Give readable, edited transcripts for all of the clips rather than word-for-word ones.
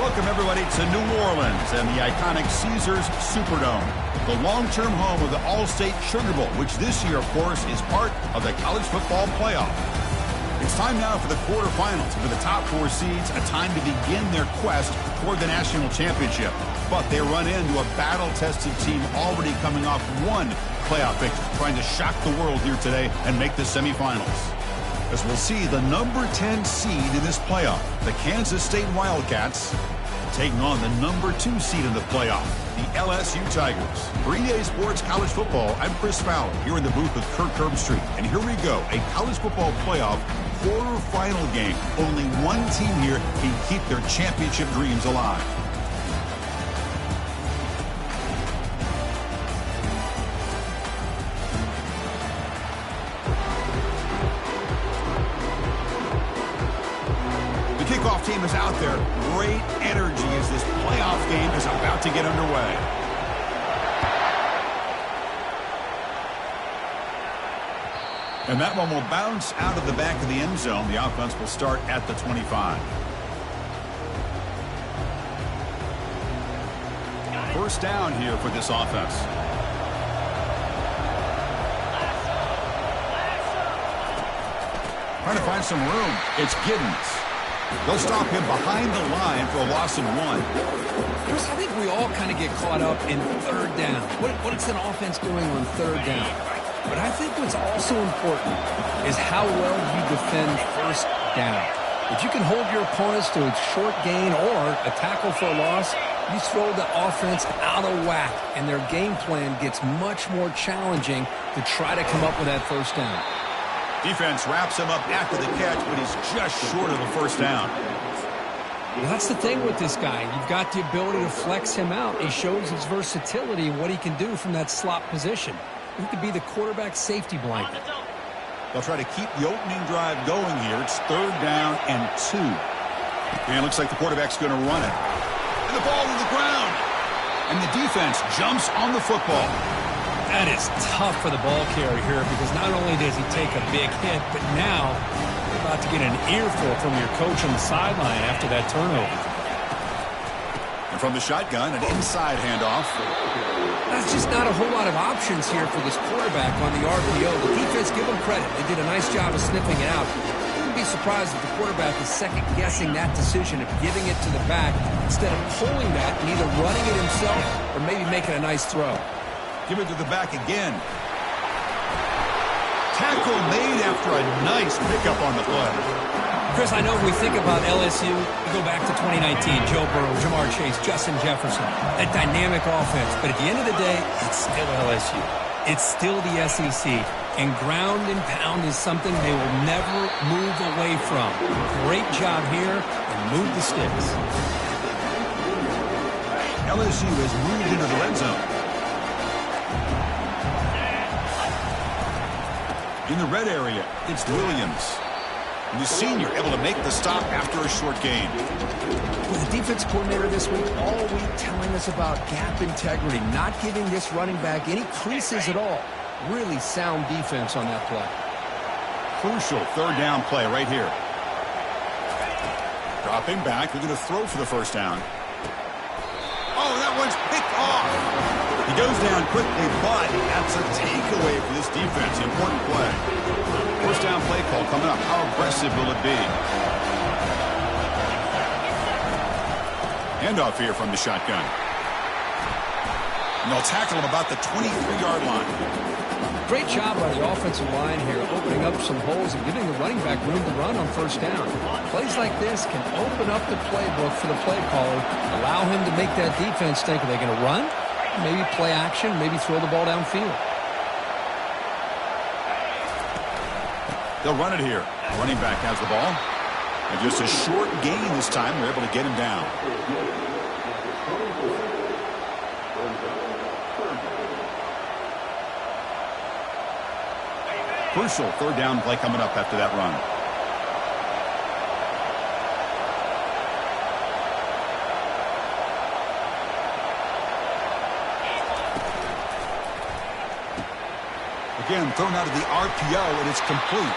Welcome, everybody, to New Orleans and the iconic Caesars Superdome, the long-term home of the All-State Sugar Bowl, which this year, of course, is part of the college football playoff. It's time now for the quarterfinals. For the top four seeds, a time to begin their quest toward the national championship. But they run into a battle-tested team already coming off one playoff victory, trying to shock the world here today and make the semifinals. As we'll see the number 10 seed in this playoff, the Kansas State Wildcats, taking on the number 2 seed in the playoff, the LSU Tigers. For EA Sports College Football, I'm Chris Fowler here in the booth with Kirk Herbstreit. And here we go, a college football playoff quarterfinal game. Only one team here can keep their championship dreams alive. Kickoff team is out there. Great energy as this playoff game is about to get underway. And that one will bounce out of the back of the end zone. The offense will start at the 25. First down here for this offense. Trying to find some room. It's Giddens. They'll stop him behind the line for a loss of 1. Chris, I think we all kind of get caught up in third down. What is an offense doing on third down? But I think what's also important is how well you defend first down. If you can hold your opponents to a short gain or a tackle for a loss, you throw the offense out of whack, and their game plan gets much more challenging to try to come up with that first down. Defense wraps him up after the catch, but he's just short of a first down. Well, that's the thing with this guy. You've got the ability to flex him out. He shows his versatility and what he can do from that slot position. He could be the quarterback safety blanket. They'll try to keep the opening drive going here. It's third down and 2. And it looks like the quarterback's going to run it. And the ball to the ground. And the defense jumps on the football. That is tough for the ball carrier here because not only does he take a big hit, but now you're about to get an earful from your coach on the sideline after that turnover. And from the shotgun, an inside handoff. That's just not a whole lot of options here for this quarterback on the RPO. The defense, give them credit. They did a nice job of sniffing it out. I wouldn't be surprised if the quarterback is second-guessing that decision of giving it to the back instead of pulling that and either running it himself or maybe making a nice throw. Give it to the back again. Tackle made after a nice pickup on the play. Chris, I know if we think about LSU, we go back to 2019, Joe Burrow, Jamar Chase, Justin Jefferson, that dynamic offense. But at the end of the day, it's still LSU. It's still the SEC. And ground and pound is something they will never move away from. Great job here and move the sticks. LSU has moved into the red zone. In the red area, it's Williams. And the senior able to make the stop after a short gain. Well, the defense coordinator this week, all week telling us about gap integrity, not giving this running back any creases at all. Really sound defense on that play. Crucial third down play right here. Dropping back, they're going to throw for the first down. Oh, that one's picked off. He goes down quickly, but that's a takeaway for this defense. Important play. First down play call coming up. How aggressive will it be? Handoff here from the shotgun. And they'll tackle him about the 23-yard line. Great job by the offensive line here, opening up some holes and giving the running back room to run on first down. Plays like this can open up the playbook for the play caller, allow him to make that defense think, are they going to run? Maybe play action, maybe throw the ball downfield. They'll run it here. Running back has the ball. And just a short gain this time. They're able to get him down. Crucial third down play coming up after that run. Again, thrown out of the RPO, and it's complete.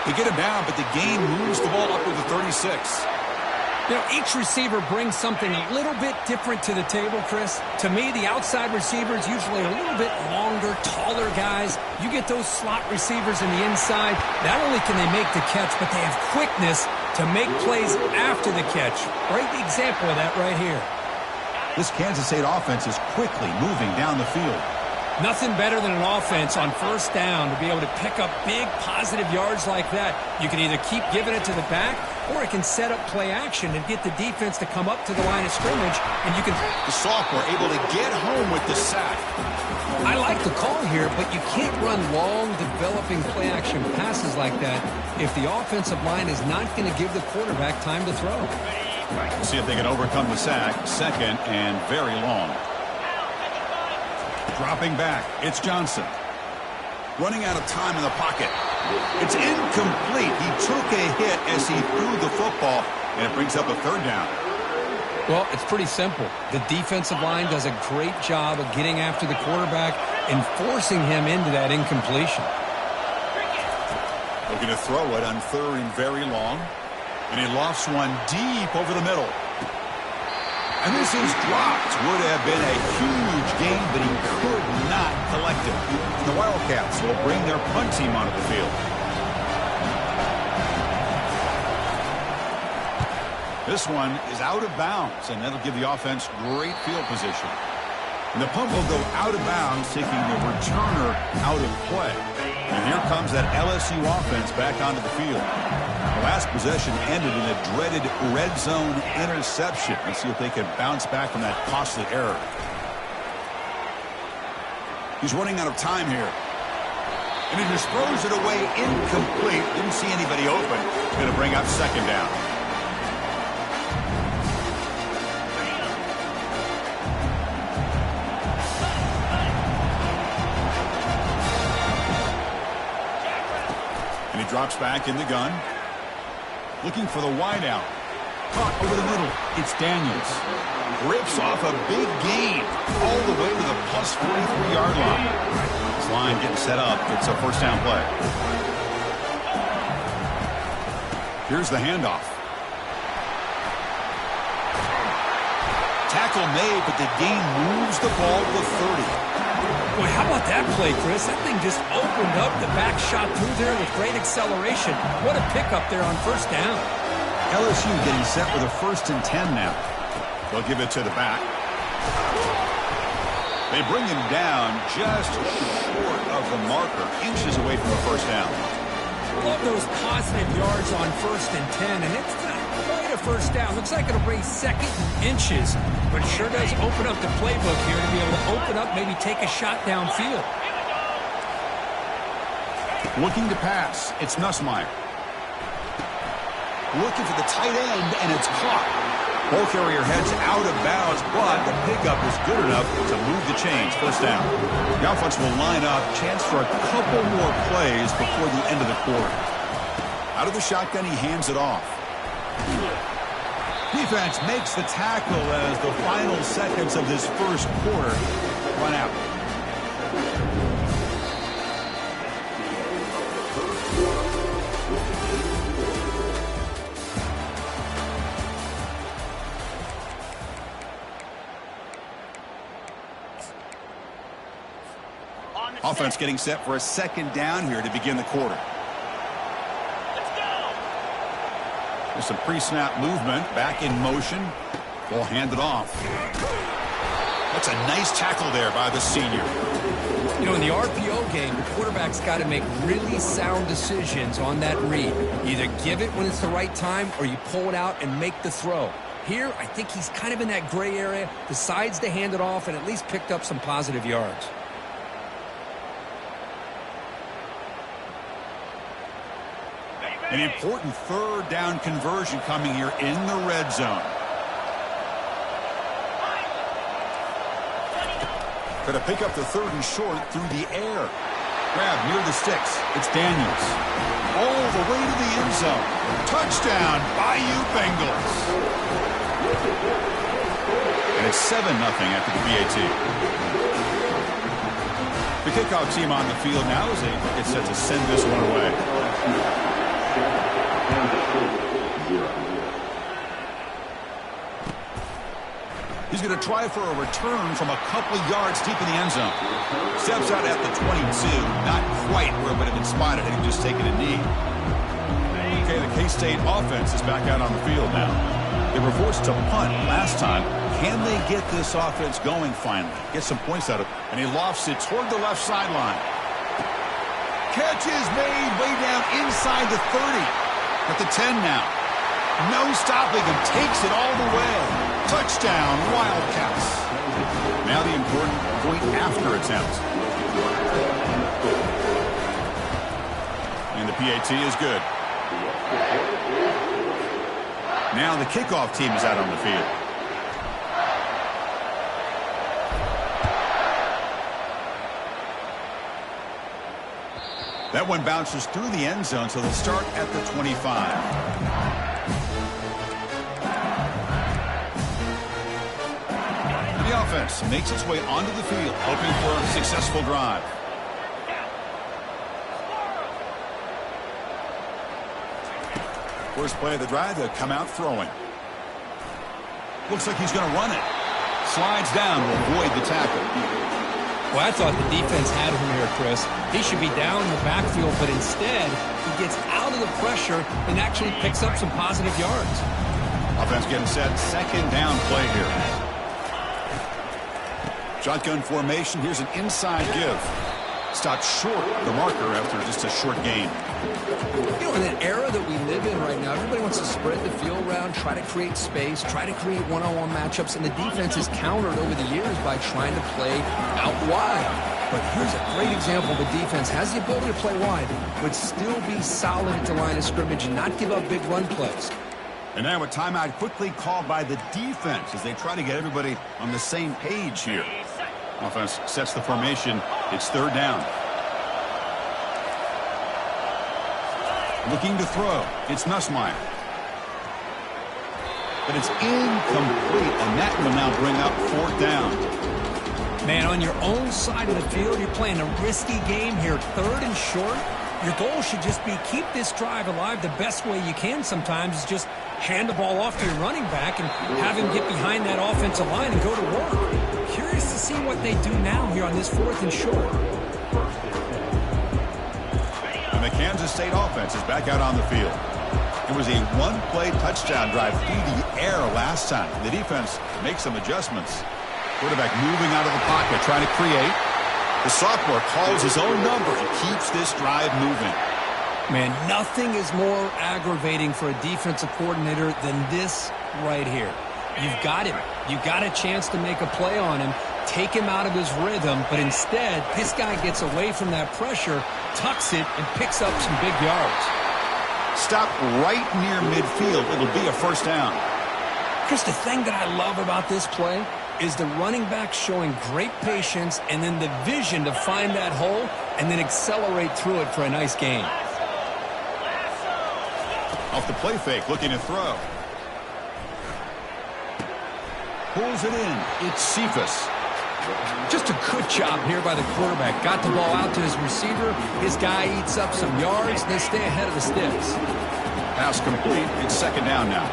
They get him down, but the gain moves the ball up to the 36. You know, each receiver brings something a little bit different to the table, Chris. To me, the outside receivers usually a little bit longer, taller guys. You get those slot receivers in the inside, not only can they make the catch, but they have quickness to make plays after the catch. Great example of that right here. This Kansas State offense is quickly moving down the field. Nothing better than an offense on first down to be able to pick up big positive yards like that. You can either keep giving it to the back, or it can set up play action and get the defense to come up to the line of scrimmage, and you can... The sophomore able to get home with the sack. I like the call here, but you can't run long, developing play-action passes like that if the offensive line is not going to give the quarterback time to throw. We'll see if they can overcome the sack. Second and very long. Dropping back, it's Johnson. Running out of time in the pocket. It's incomplete. He took a hit as he threw the football, and it brings up a third down. Well, it's pretty simple. The defensive line does a great job of getting after the quarterback and forcing him into that incompletion. Looking to throw it on third and very long. And he lofts one deep over the middle. And this is dropped. Would have been a huge gain, but he could not collect it. And the Wildcats will bring their punt team onto the field. This one is out of bounds, and that'll give the offense great field position. And the punt will go out of bounds, taking the returner out of play. And here comes that LSU offense back onto the field. The last possession ended in a dreaded red zone interception. Let's see if they can bounce back from that costly error. He's running out of time here. And he just throws it away incomplete. Didn't see anybody open. Going to bring up second down. And he drops back in the gun. Looking for the wideout. Caught over the middle. It's Daniels. Rips off a big gain all the way to the plus 43-yard line. This line getting set up. It's a first down play. Here's the handoff. Tackle made, but the gain moves the ball to 30. Boy, how about that play, Chris? That thing just opened up. The back shot through there with great acceleration. What a pickup there on first down. LSU getting set with a 1st and 10 now. They'll give it to the back. They bring him down just short of the marker, inches away from a first down. Love those positive yards on 1st and 10, and it's not quite a first down. Looks like it'll bring second and inches, but it sure does open up the playbook here to be able to open up, maybe take a shot downfield. Looking to pass, it's Nussmeier. Looking for the tight end, and it's caught. Ball carrier heads out of bounds, but the pickup is good enough to move the chains. First down. The offense will line up. Chance for a couple more plays before the end of the quarter. Out of the shotgun, he hands it off. Defense makes the tackle as the final seconds of this first quarter run out. Offense getting set for a second down here to begin the quarter. There's some pre-snap movement, back in motion. Ball handed off. That's a nice tackle there by the senior. You know, in the RPO game, the quarterback's got to make really sound decisions on that read. Either give it when it's the right time or you pull it out and make the throw. Here, I think he's kind of in that gray area, decides to hand it off and at least picked up some positive yards. An important third down conversion coming here in the red zone. Going to pick up the third and short through the air. Grab near the sticks. It's Daniels. All the way to the end zone. Touchdown, Bayou Bengals. And it's 7-0 after the PAT. The kickoff team on the field now as they get set to send this one away. He's going to try for a return from a couple of yards deep in the end zone. Steps out at the 22. Not quite where it would have been spotted had he just taken a knee. Okay, the K-State offense is back out on the field now. They were forced to punt last time. Can they get this offense going finally? Get some points out of it. And he lofts it toward the left sideline. Catch is made way down inside the 30. At the 10 now. No stopping him. Takes it all the way. Touchdown, Wildcats. Now the important point after attempt. And the PAT is good. Now the kickoff team is out on the field. That one bounces through the end zone, so they'll start at the 25. The offense makes its way onto the field, hoping for a successful drive. First play of the drive, they'll come out throwing. Looks like he's going to run it. Slides down to avoid the tackle. Well, I thought the defense had him here, Chris. He should be down in the backfield, but instead he gets out of the pressure and actually picks up some positive yards. Offense getting set. Second down play here. Shotgun formation. Here's an inside give. Stopped short the marker after just a short gain. You know, in an era that we live in right now, everybody wants to spread the field around, try to create space, try to create one-on-one matchups, and the defense is countered over the years by trying to play out wide. But here's a great example. The defense has the ability to play wide, but still be solid at the line of scrimmage and not give up big run plays. And now a timeout quickly called by the defense as they try to get everybody on the same page here. Offense sets the formation. It's third down. Looking to throw. It's Nussmeier. But it's incomplete, and that will now bring up fourth down. Man, on your own side of the field, you're playing a risky game here. Third and short. Your goal should just be keep this drive alive the best way you can sometimes is just hand the ball off to your running back and have him get behind that offensive line and go to work. Curious to see what they do now here on this fourth and short. And the Kansas State offense is back out on the field. It was a one-play touchdown drive through the air last time. The defense makes some adjustments. Quarterback moving out of the pocket, trying to create. The sophomore calls his own number and keeps this drive moving. Man, nothing is more aggravating for a defensive coordinator than this right here. You've got him. You've got a chance to make a play on him, take him out of his rhythm, but instead, this guy gets away from that pressure, tucks it, and picks up some big yards. Stop right near midfield. It'll be a first down. Chris, the thing that I love about this play is the running back showing great patience and then the vision to find that hole and then accelerate through it for a nice gain. Off the play fake, looking to throw. Pulls it in. It's Cephas. Just a good job here by the quarterback. Got the ball out to his receiver. His guy eats up some yards. They stay ahead of the sticks. Pass complete. It's second down now.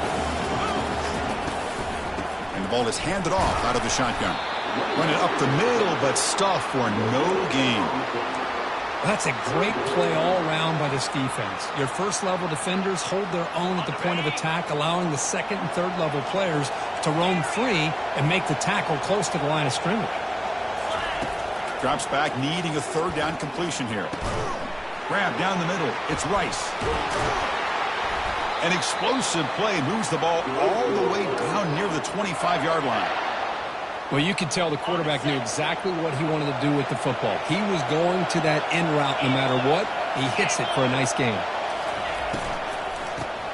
And the ball is handed off out of the shotgun. Run it up the middle, but stuffed for no gain. That's a great play all around by this defense. Your first-level defenders hold their own at the point of attack, allowing the second and third-level players to roam free and make the tackle close to the line of scrimmage. Drops back, needing a third down completion here. Grab down the middle. It's Rice. An explosive play moves the ball all the way down near the 25-yard line. Well, you could tell the quarterback knew exactly what he wanted to do with the football. He was going to that in route no matter what. He hits it for a nice gain.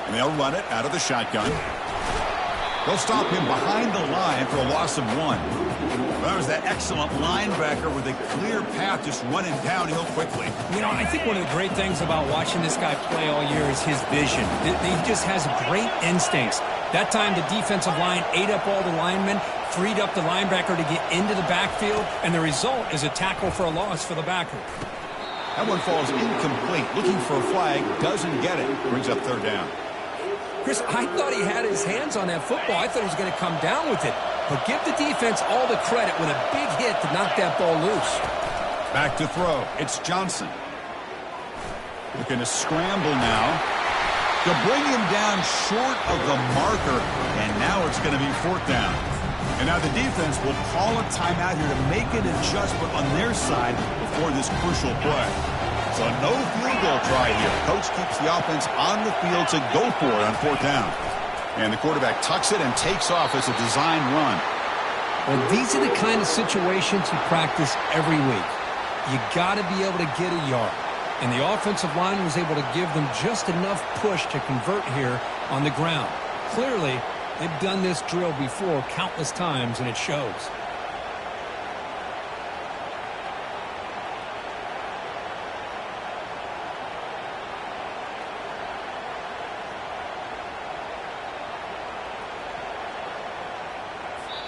And they'll run it out of the shotgun. They'll stop him behind the line for a loss of 1. That was that excellent linebacker with a clear path just running downhill quickly. You know, I think one of the great things about watching this guy play all year is his vision. He just has great instincts. That time the defensive line ate up all the linemen, freed up the linebacker to get into the backfield, and the result is a tackle for a loss for the backer. That one falls incomplete. Looking for a flag, doesn't get it. Brings up third down. Chris, I thought he had his hands on that football. I thought he was going to come down with it. But give the defense all the credit with a big hit to knock that ball loose. Back to throw. It's Johnson. Looking to scramble now. To bring him down short of the marker. And now it's going to be fourth down. And now the defense will call a timeout here to make an adjustment on their side before this crucial play. So no field goal try here. Coach keeps the offense on the field to go for it on fourth down. And the quarterback tucks it and takes off as a design run. Well, these are the kind of situations you practice every week. You got to be able to get a yard. And the offensive line was able to give them just enough push to convert here on the ground. Clearly, they've done this drill before countless times, and it shows.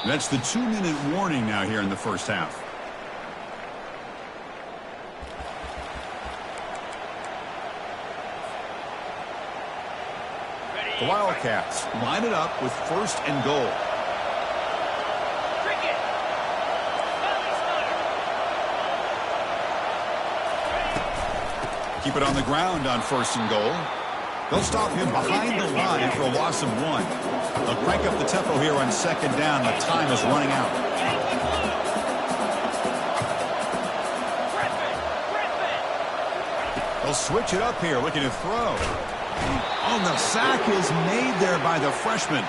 That's the 2-minute warning now here in the first half. The Wildcats line it up with first and goal. Keep it on the ground on first and goal. They'll stop him behind the line for a loss of 1. They'll crank up the tempo here on second down. The time is running out. They'll switch it up here, looking to throw. Oh, the sack is made there by the freshman.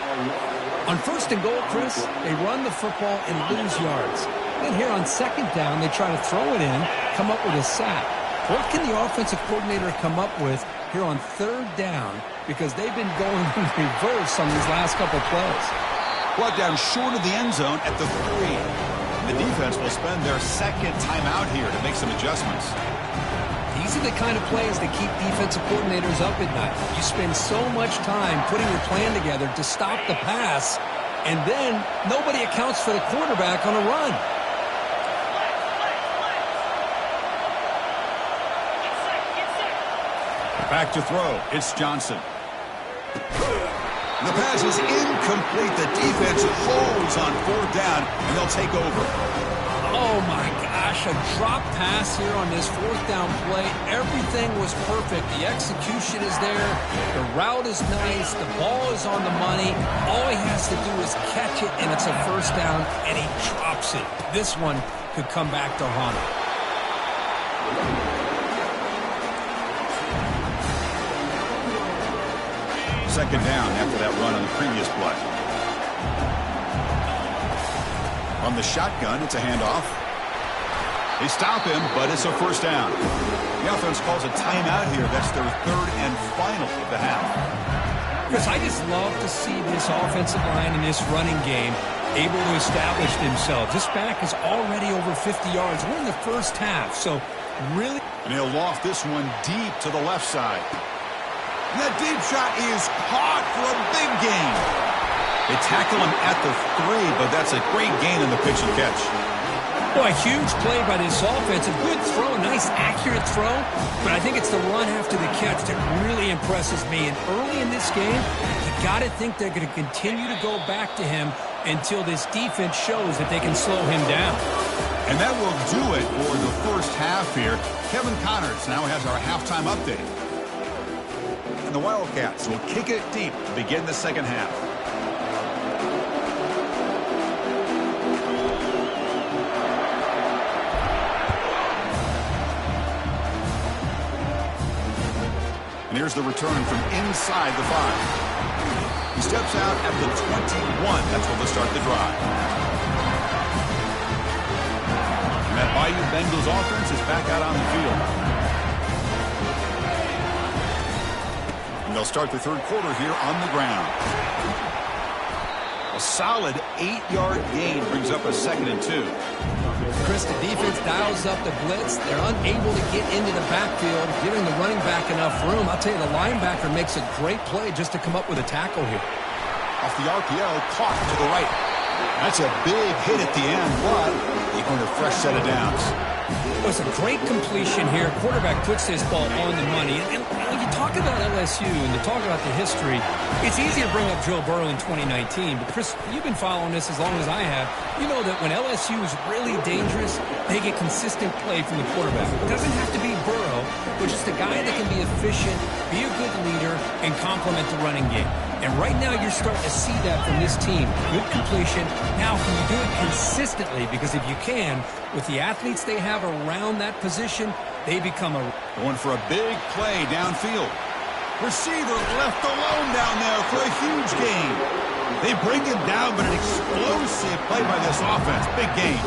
On first and goal, Chris, they run the football and lose yards. Then here on second down, they try to throw it in, come up with a sack. What can the offensive coordinator come up with here on third down, because they've been going in reverse on these last couple plays? Brought down short of the end zone at the 3. The defense will spend their second timeout here to make some adjustments. These are the kind of plays that keep defensive coordinators up at night. You spend so much time putting your plan together to stop the pass, and then nobody accounts for the quarterback on a run. Back to throw. It's Johnson. The pass is incomplete. The defense holds on fourth down, and they'll take over. Oh, my gosh. A drop pass here on this fourth down play. Everything was perfect. The execution is there. The route is nice. The ball is on the money. All he has to do is catch it, and it's a first down, and he drops it. This one could come back to haunt him. Second down after that run on the previous play. On the shotgun, it's a handoff. They stop him, but it's a first down. The offense calls a timeout here. That's their third and final of the half. Chris, I just love to see this offensive line and this running game able to establish themselves. This back is already over 50 yards. We're in the first half, so really... And he'll loft this one deep to the left side. And that deep shot is caught for a big gain. They tackle him at the 3, but that's a great gain in the pitch and catch. Boy, a huge play by this offense. A good throw, a nice accurate throw. But I think it's the run after the catch that really impresses me. And early in this game, you got to think they're going to continue to go back to him until this defense shows that they can slow him down. And that will do it for the first half here. Kevin Connors now has our halftime update. And the Wildcats will kick it deep to begin the second half. And here's the return from inside the 5. He steps out at the 21. That's where they'll start the drive. And that Bayou Bengals offense is back out on the field. They'll start the third quarter here on the ground. A solid 8-yard gain brings up a 2nd and 2. Chris, the defense dials up the blitz. They're unable to get into the backfield, giving the running back enough room. I'll tell you, the linebacker makes a great play just to come up with a tackle here. Off the RPO, caught to the right. That's a big hit at the end, but he earned a fresh set of downs. It was a great completion here. Quarterback puts this ball on the money. And when you talk about LSU and you talk about the history, it's easy to bring up Joe Burrow in 2019. But, Chris, you've been following this as long as I have. You know that when LSU is really dangerous, they get consistent play from the quarterback. It doesn't have to be Burrow, but just a guy that can be efficient, be a good leader, and complement the running game. And right now you're starting to see that from this team. Good completion. Now, can you do it consistently? Because if you can, with the athletes they have around that position, they become a... Going for a big play downfield. Receiver left alone down there for a huge gain. They bring him down, but an explosive play by this offense. Big gain.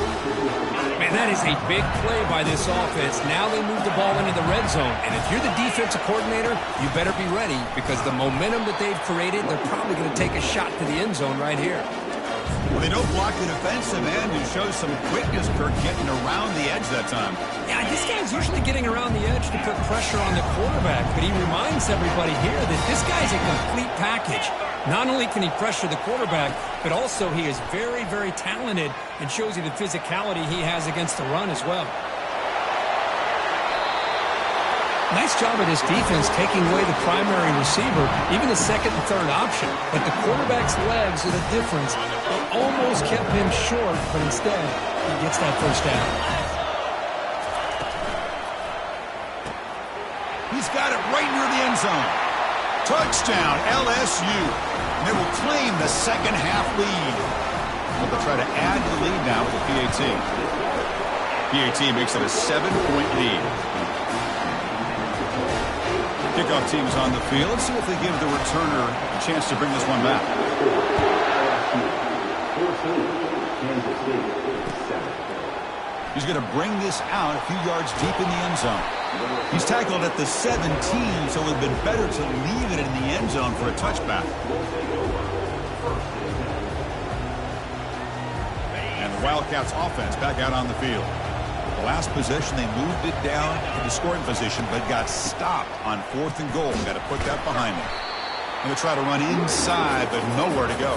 Man, that is a big play by this offense. Now they move the ball into the red zone. And if you're the defensive coordinator, you better be ready because the momentum that they've created, they're probably going to take a shot to the end zone right here. Well, they don't block the defensive end who shows some quickness, Kirk, getting around the edge that time. Yeah, this guy's usually getting around the edge to put pressure on the quarterback, but he reminds everybody here that this guy's a complete package. Not only can he pressure the quarterback, but also he is very, very talented and shows you the physicality he has against the run as well. Nice job of this defense taking away the primary receiver, even the second and third option. But the quarterback's legs are the difference. They almost kept him short, but instead he gets that first down. He's got it right near the end zone. Touchdown, LSU. And they will claim the second half lead. But they'll try to add to the lead now with the PAT. PAT makes it a 7-point lead. Kickoff team is on the field. Let's see if they give the returner a chance to bring this one back. He's going to bring this out a few yards deep in the end zone. He's tackled at the 17, so it would have been better to leave it in the end zone for a touchback. And the Wildcats offense back out on the field. The last possession, they moved it down to the scoring position, but got stopped on 4th and goal. Got to put that behind them. Going to try to run inside, but nowhere to go.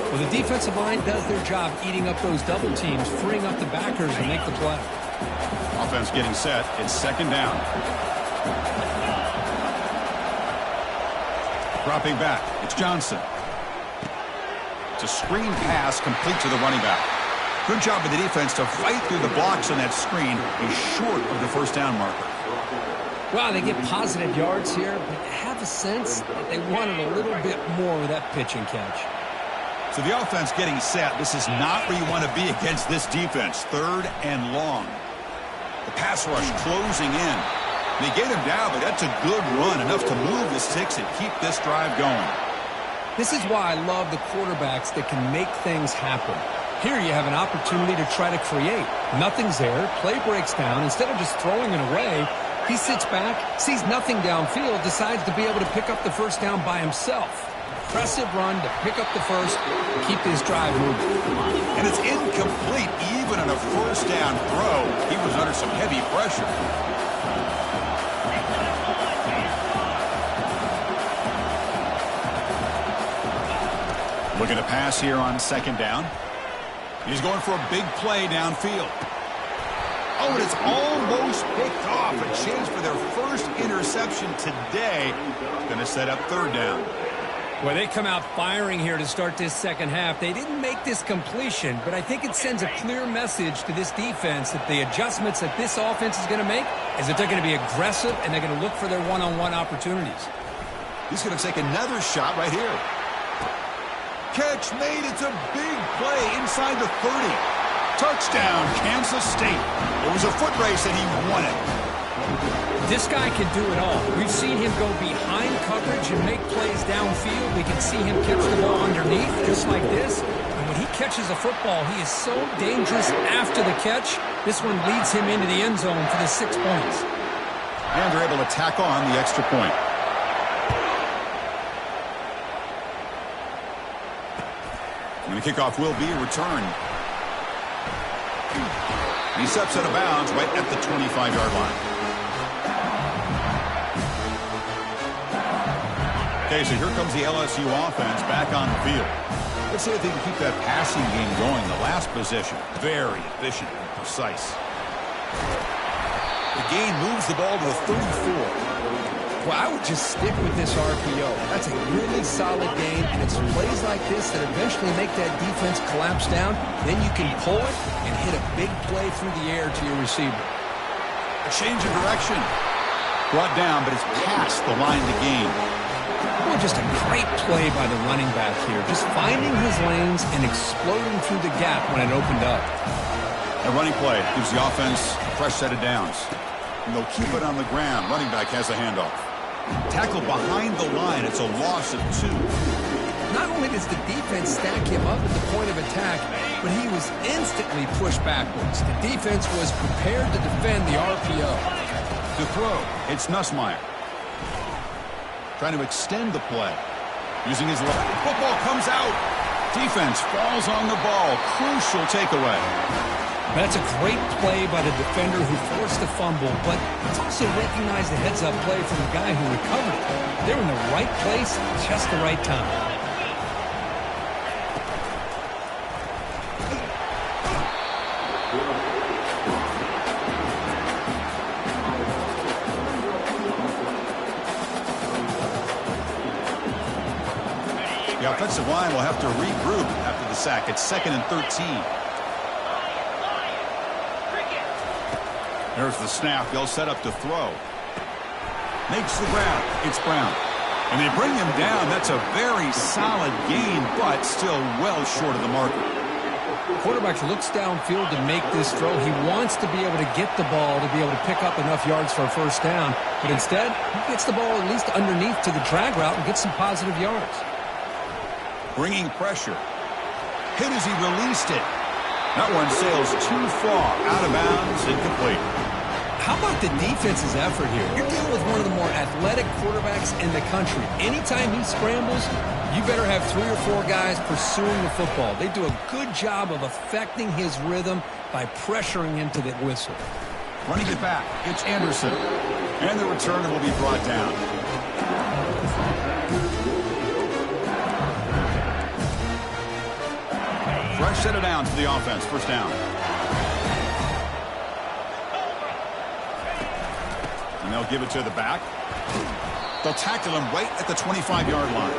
Well, the defensive line does their job eating up those double teams, freeing up the backers to make the play. Offense getting set. It's second down. Dropping back. It's Johnson. It's a screen pass complete to the running back. Good job of the defense to fight through the blocks on that screen. He's short of the first down marker. Well, they get positive yards here, but I have a sense that they wanted a little bit more with that pitch and catch. So the offense getting set. This is not where you want to be against this defense. 3rd and long. The pass rush closing in. They get him down, but that's a good run, enough to move the sticks and keep this drive going. This is why I love the quarterbacks that can make things happen. Here you have an opportunity to try to create. Nothing's there. Play breaks down. Instead of just throwing it away, he sits back, sees nothing downfield, decides to be able to pick up the first down by himself. Impressive run to pick up the first, keep this drive moving. And it's incomplete even on a first down throw. He was under some heavy pressure. Looking to pass here on second down. He's going for a big play downfield. Oh, and it's almost picked off. A chance for their first interception today. Going to set up 3rd down. Well, they come out firing here to start this second half. They didn't make this completion, but I think it sends a clear message to this defense that the adjustments that this offense is going to make is that they're going to be aggressive and they're going to look for their one-on-one opportunities. He's going to take another shot right here. Catch made. It's a big play inside the 30. Touchdown, Kansas State. It was a foot race and he won it. This guy can do it all. We've seen him go behind coverage and make plays downfield. We can see him catch the ball underneath just like this. And when he catches a football, he is so dangerous after the catch. This one leads him into the end zone for the 6 points. And they're able to tack on the extra point. And the kickoff will be returned. He steps out of bounds right at the 25-yard line. Okay, so here comes the LSU offense back on the field. Let's see if they can keep that passing game going. The last possession, very efficient and precise. The gain moves the ball to the 34. Well, I would just stick with this RPO. That's a really solid game, and it's plays like this that eventually make that defense collapse down. Then you can pull it and hit a big play through the air to your receiver. A change of direction. Brought down, but it's past the line to gain. Well, just a great play by the running back here. Just finding his lanes and exploding through the gap when it opened up. A running play gives the offense a fresh set of downs. And they'll keep it on the ground. Running back has the handoff. Tackle behind the line. It's a loss of 2. Not only does the defense stack him up at the point of attack, but he was instantly pushed backwards. The defense was prepared to defend the RPO. To throw, it's Nussmeier. Trying to extend the play. Using his left. Football comes out. Defense falls on the ball. Crucial takeaway. That's a great play by the defender who forced the fumble, but it's also recognized the heads-up play from the guy who recovered it. They're in the right place, just the right time. The offensive line will have to regroup after the sack. It's 2nd and 13. There's the snap. They'll set up to throw. Makes the grab. It's Brown. And they bring him down. That's a very solid gain, but still well short of the marker. Quarterback looks downfield to make this throw. He wants to be able to get the ball to be able to pick up enough yards for a first down. But instead, he gets the ball at least underneath to the drag route and gets some positive yards. Bringing pressure. Hit as he released it. That one sails too far. Out of bounds. Incomplete. How about the defense's effort here? You're dealing with one of the more athletic quarterbacks in the country. Anytime he scrambles, you better have 3 or 4 guys pursuing the football. They do a good job of affecting his rhythm by pressuring him to the whistle. Running it back. It's Anderson. And the returner will be brought down. Fresh set of downs for the offense. First down. And they'll give it to the back. They'll tackle him right at the 25-yard line.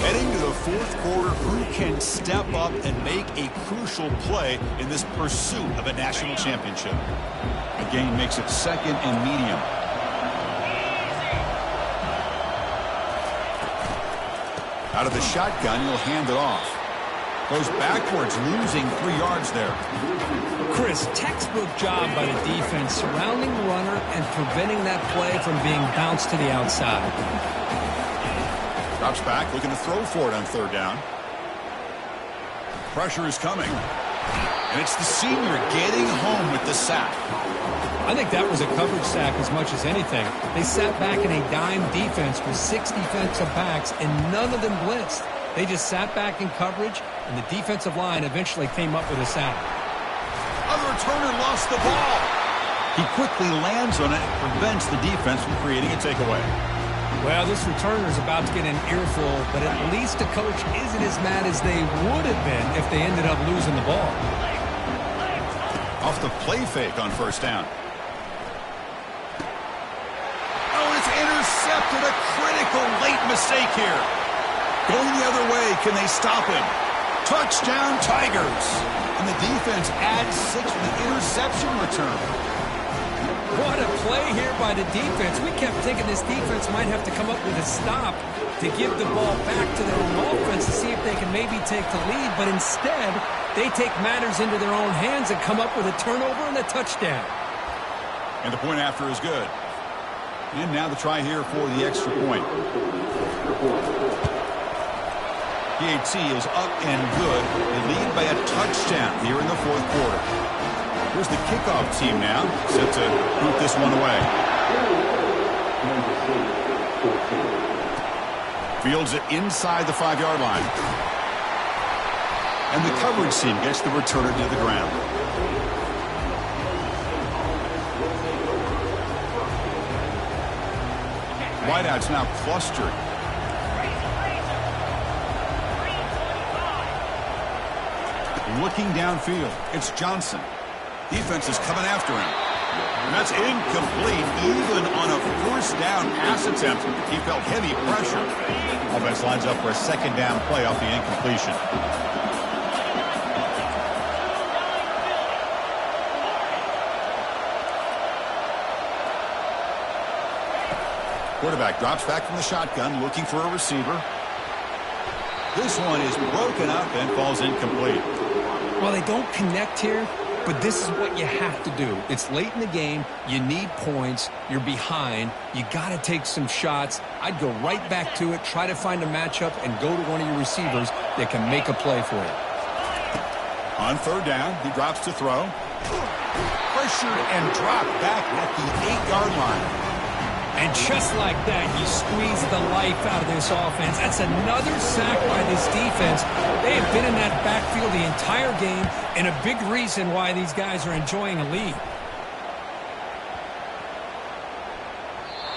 Heading to the 4th quarter, who can step up and make a crucial play in this pursuit of a national championship? The gain makes it 2nd and medium. Out of the shotgun, he'll hand it off. Goes backwards, losing 3 yards there. Chris, textbook job by the defense surrounding the runner and preventing that play from being bounced to the outside. Drops back, looking to throw for it on 3rd down. Pressure is coming. And it's the senior getting home with the sack. I think that was a coverage sack as much as anything. They sat back in a dime defense with 6 defensive backs, and none of them blitzed. They just sat back in coverage, and the defensive line eventually came up with a sack. Other returner lost the ball. He quickly lands on it and prevents the defense from creating a takeaway. Well, this returner is about to get an earful, but at least the coach isn't as mad as they would have been if they ended up losing the ball. Off the play fake on 1st down. Oh, it's intercepted. A critical late mistake here. Going the other way. Can they stop him? Touchdown, Tigers. And the defense adds 6 with the interception return. What a play here by the defense. We kept thinking this defense might have to come up with a stop to give the ball back to their own offense to see if they can maybe take the lead. But instead, they take matters into their own hands and come up with a turnover and a touchdown. And the point after is good. And now the try here for the extra point. PAT is up and good. They lead by a touchdown here in the 4th quarter. Here's the kickoff team now, set to boot this one away. Fields it inside the 5-yard line. And the coverage team gets the returner to the ground. Wideouts now clustered. Looking downfield, it's Johnson. Defense is coming after him. And that's incomplete, even on a first down pass attempt. He felt heavy pressure. Offense lines up for a second down play off the incompletion. Quarterback drops back from the shotgun, looking for a receiver. This one is broken up and falls incomplete. Well, they don't connect here, but this is what you have to do. It's late in the game. You need points. You're behind. You got to take some shots. I'd go right back to it, try to find a matchup, and go to one of your receivers that can make a play for you. On third down, he drops to throw. Pressured and dropped back at the 8-yard line. And just like that, you squeeze the life out of this offense. That's another sack by this defense. They have been in that backfield the entire game, and a big reason why these guys are enjoying a lead.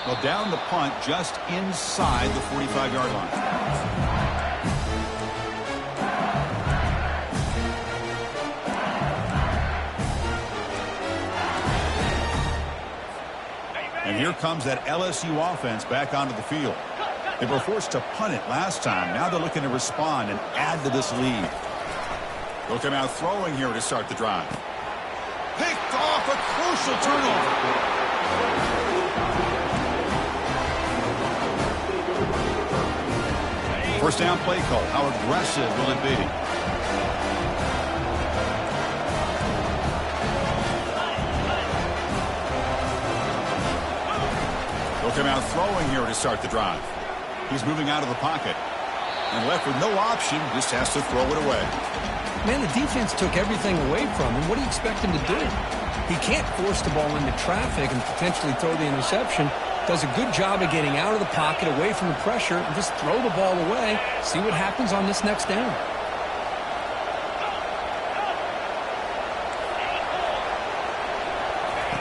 Well, down the punt just inside the 45-yard line. And here comes that LSU offense back onto the field. They were forced to punt it last time. Now they're looking to respond and add to this lead. They'll come out throwing here to start the drive. Picked off, a crucial turnover. First down play call. How aggressive will it be? Come out throwing here to start the drive. He's moving out of the pocket. And left with no option, just has to throw it away. Man, the defense took everything away from him. What do you expect him to do? He can't force the ball into traffic and potentially throw the interception. Does a good job of getting out of the pocket, away from the pressure, and just throw the ball away. See what happens on this next down.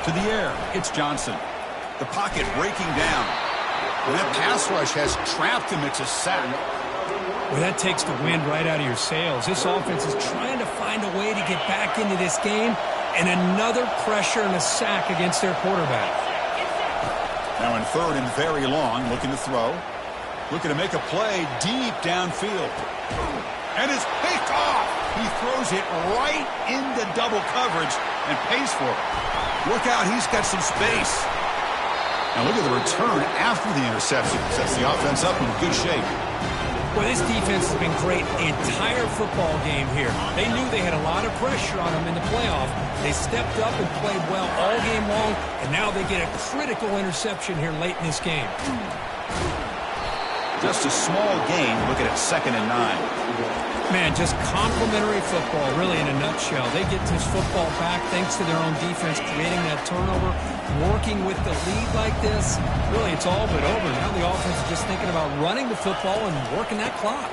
To the air, it's Johnson. The pocket breaking down. Well, that pass rush has trapped him. It's a sack. Well, that takes the wind right out of your sails. This offense is trying to find a way to get back into this game, and another pressure and a sack against their quarterback. Now in third and very long, looking to throw. Looking to make a play deep downfield. And it's picked off. He throws it right into double coverage and pays for it. Look out, he's got some space. Now look at the return after the interception. Sets the offense up in good shape. Well, this defense has been great the entire football game here. They knew they had a lot of pressure on them in the playoff. They stepped up and played well all game long, and now they get a critical interception here late in this game. Just a small gain. Look at it, 2nd and 9. Man, just complimentary football, really, in a nutshell. They get this football back thanks to their own defense, creating that turnover, working with the lead like this. Really, it's all but over. Now the offense is just thinking about running the football and working that clock.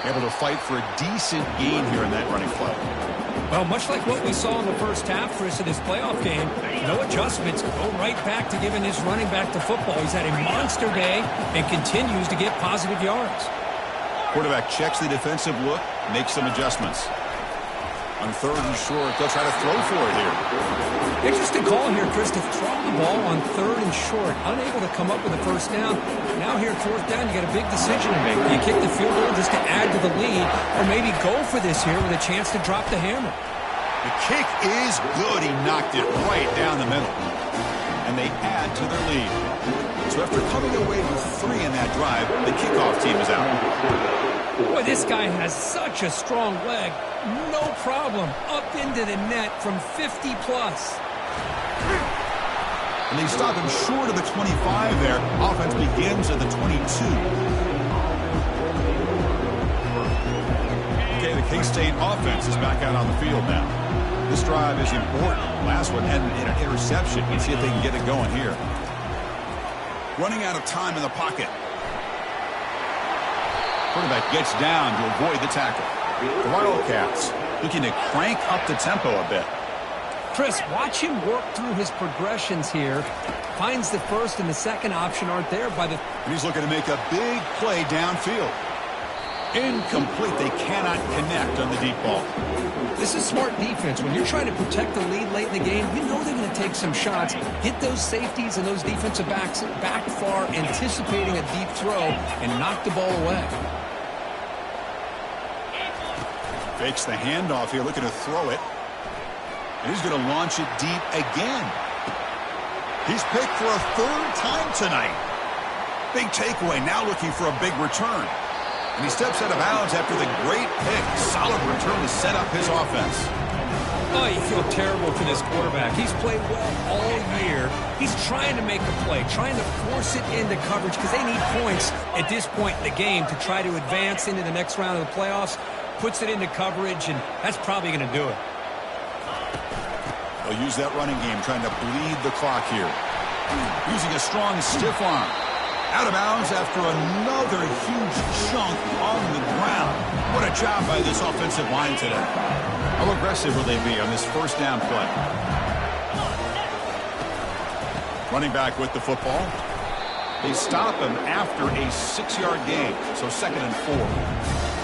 Able to fight for a decent gain here in that running play. Well, much like what we saw in the first half, Chris, of this playoff game, no adjustments. Go right back to giving his running back to football. He's had a monster day and continues to get positive yards. Quarterback checks the defensive look, makes some adjustments. On third and short, they'll try to throw for it here. Interesting call here, Chris, to throw the ball on third and short. Unable to come up with a first down. Now here, fourth down, you got a big decision to make. Do you kick the field goal just to add to the lead, or maybe go for this here with a chance to drop the hammer? The kick is good. He knocked it right down the middle. And they add to their lead. So after coming away with 3 in that drive, the kickoff team is out. Boy, this guy has such a strong leg. No problem. Up into the net from 50 plus. And they stop him short of the 25 there. Offense begins at the 22. Okay, the K-State offense is back out on the field now. This drive is important. Last one had an interception. Let's see if they can get it going here. Running out of time in the pocket. Quarterback gets down to avoid the tackle. The Wildcats looking to crank up the tempo a bit. Chris, watch him work through his progressions here. finds the first and the second option aren't there by the... And he's looking to make a big play downfield. Incomplete. They cannot connect on the deep ball. This is smart defense. When you're trying to protect the lead late in the game, you know they're going to take some shots, hit those safeties and those defensive backs back far, anticipating a deep throw, and knock the ball away. Fakes the handoff here, looking to throw it. And he's going to launch it deep again. He's picked for a third time tonight. Big takeaway, now looking for a big return. And he steps out of bounds after the great pick. Solid return to set up his offense. Oh, you feel terrible for this quarterback. He's played well all year. He's trying to make a play, trying to force it into coverage because they need points at this point in the game to try to advance into the next round of the playoffs. Puts it into coverage, and that's probably going to do it. They'll use that running game, trying to bleed the clock here. Using a strong stiff arm. Out of bounds after another huge chunk on the ground. What a job by this offensive line today. How aggressive will they be on this first down play? Running back with the football. They stop him after a 6-yard gain, so 2nd and 4.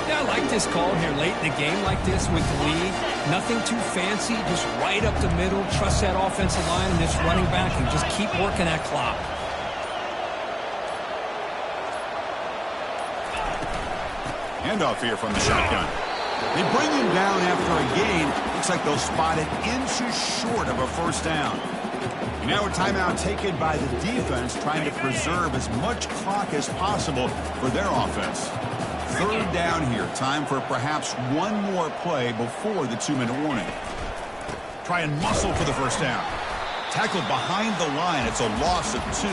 Yeah, I like this call here late in the game like this with the lead. Nothing too fancy, just right up the middle. Trust that offensive line and this running back and just keep working that clock. Handoff here from the shotgun. They bring him down after a gain. Looks like they'll spot it inches short of a first down. And now a timeout taken by the defense, trying to preserve as much clock as possible for their offense. 3rd down here. Time for perhaps one more play before the 2-minute warning. Try and muscle for the first down. Tackled behind the line. It's a loss of 2.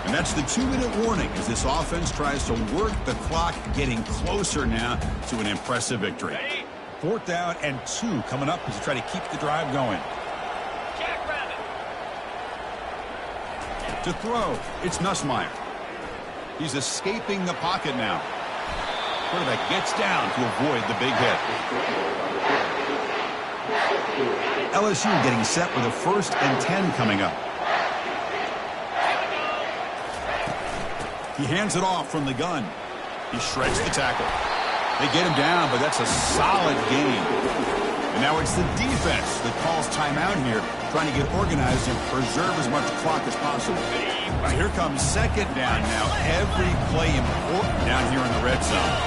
And that's the 2-minute warning as this offense tries to work the clock, getting closer now to an impressive victory. 4th down and 2 coming up as they try to keep the drive going. To throw, it's Nussmeier. He's escaping the pocket now. Quarterback gets down to avoid the big hit. LSU getting set with a 1st and 10 coming up. He hands it off from the gun. He shreds the tackle. They get him down, but that's a solid gain. And now it's the defense that calls timeout here, trying to get organized and preserve as much clock as possible. Here comes 2nd down now. Every play important down here in the red zone.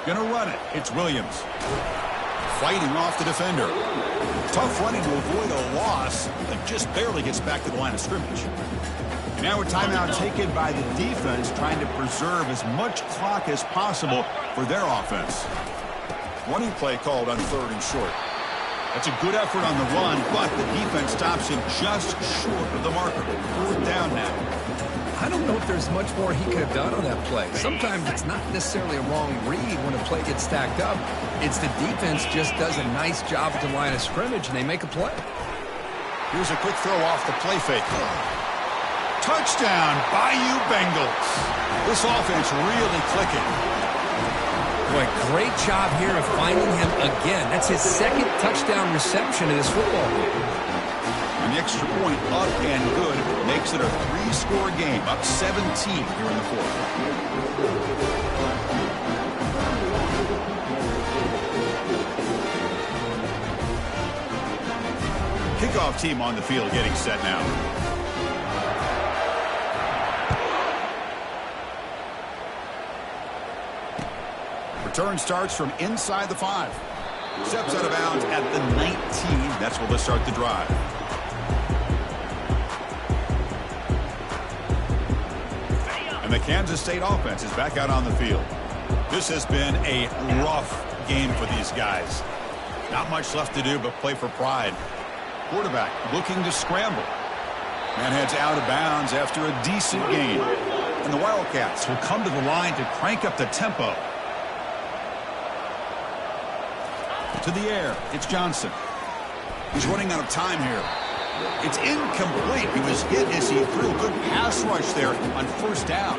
Gonna run it. It's Williams. Fighting off the defender. Tough running to avoid a loss, but just barely gets back to the line of scrimmage. Now a timeout taken by the defense, trying to preserve as much clock as possible for their offense. Running play called on 3rd and short. That's a good effort on the run, but the defense stops him just short of the marker. 4th down now. I don't know if there's much more he could have done on that play. Sometimes it's not necessarily a wrong read when a play gets stacked up. It's the defense just does a nice job at the line of scrimmage, and they make a play. Here's a quick throw off the play fake. Touchdown, Bayou Bengals. This offense really clicking. Boy, great job here of finding him again. That's his 2nd touchdown reception in this football game. And the extra point up and good makes it a 3-score game, up 17 here in the 4th. Kickoff team on the field getting set now. Return starts from inside the 5. Steps out of bounds at the 19. That's where they'll start the drive. And the Kansas State offense is back out on the field. This has been a rough game for these guys. Not much left to do but play for pride. Quarterback looking to scramble. Man heads out of bounds after a decent game. And the Wildcats will come to the line to crank up the tempo. To the air, it's Johnson. He's running out of time here. It's incomplete. He was hit as he threw a good pass rush there on 1st down.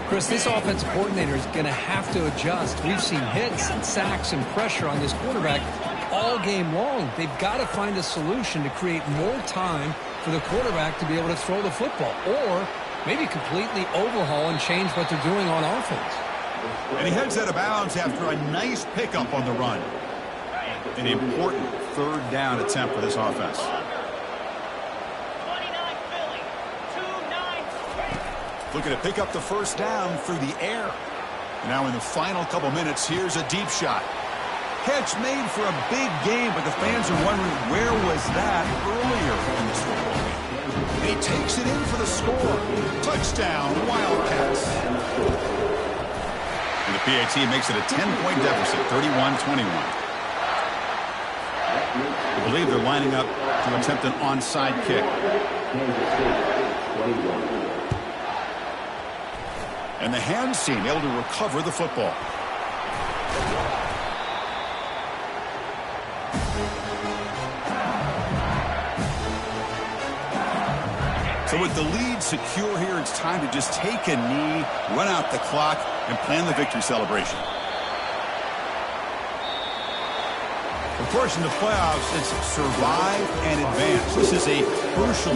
Chris, this offensive coordinator is going to have to adjust. We've seen hits and sacks and pressure on this quarterback all game long. They've got to find a solution to create more time for for the quarterback to be able to throw the football, or maybe completely overhaul and change what they're doing on offense. And he heads out of bounds after a nice pickup on the run. An important third down attempt for this offense. Looking to pick up the first down through the air. Now in the final couple minutes, here's a deep shot. Catch made for a big game, but the fans are wondering where was that earlier in this football game. And he takes it in for the score. Touchdown, Wildcats. And the PAT makes it a 10-point deficit, 31-21. I believe they're lining up to attempt an onside kick. And the hands team able to recover the football. So with the lead secure here, it's time to just take a knee, run out the clock, and plan the victory celebration. Of course, in the playoffs, it's survive and advance. This is a crucial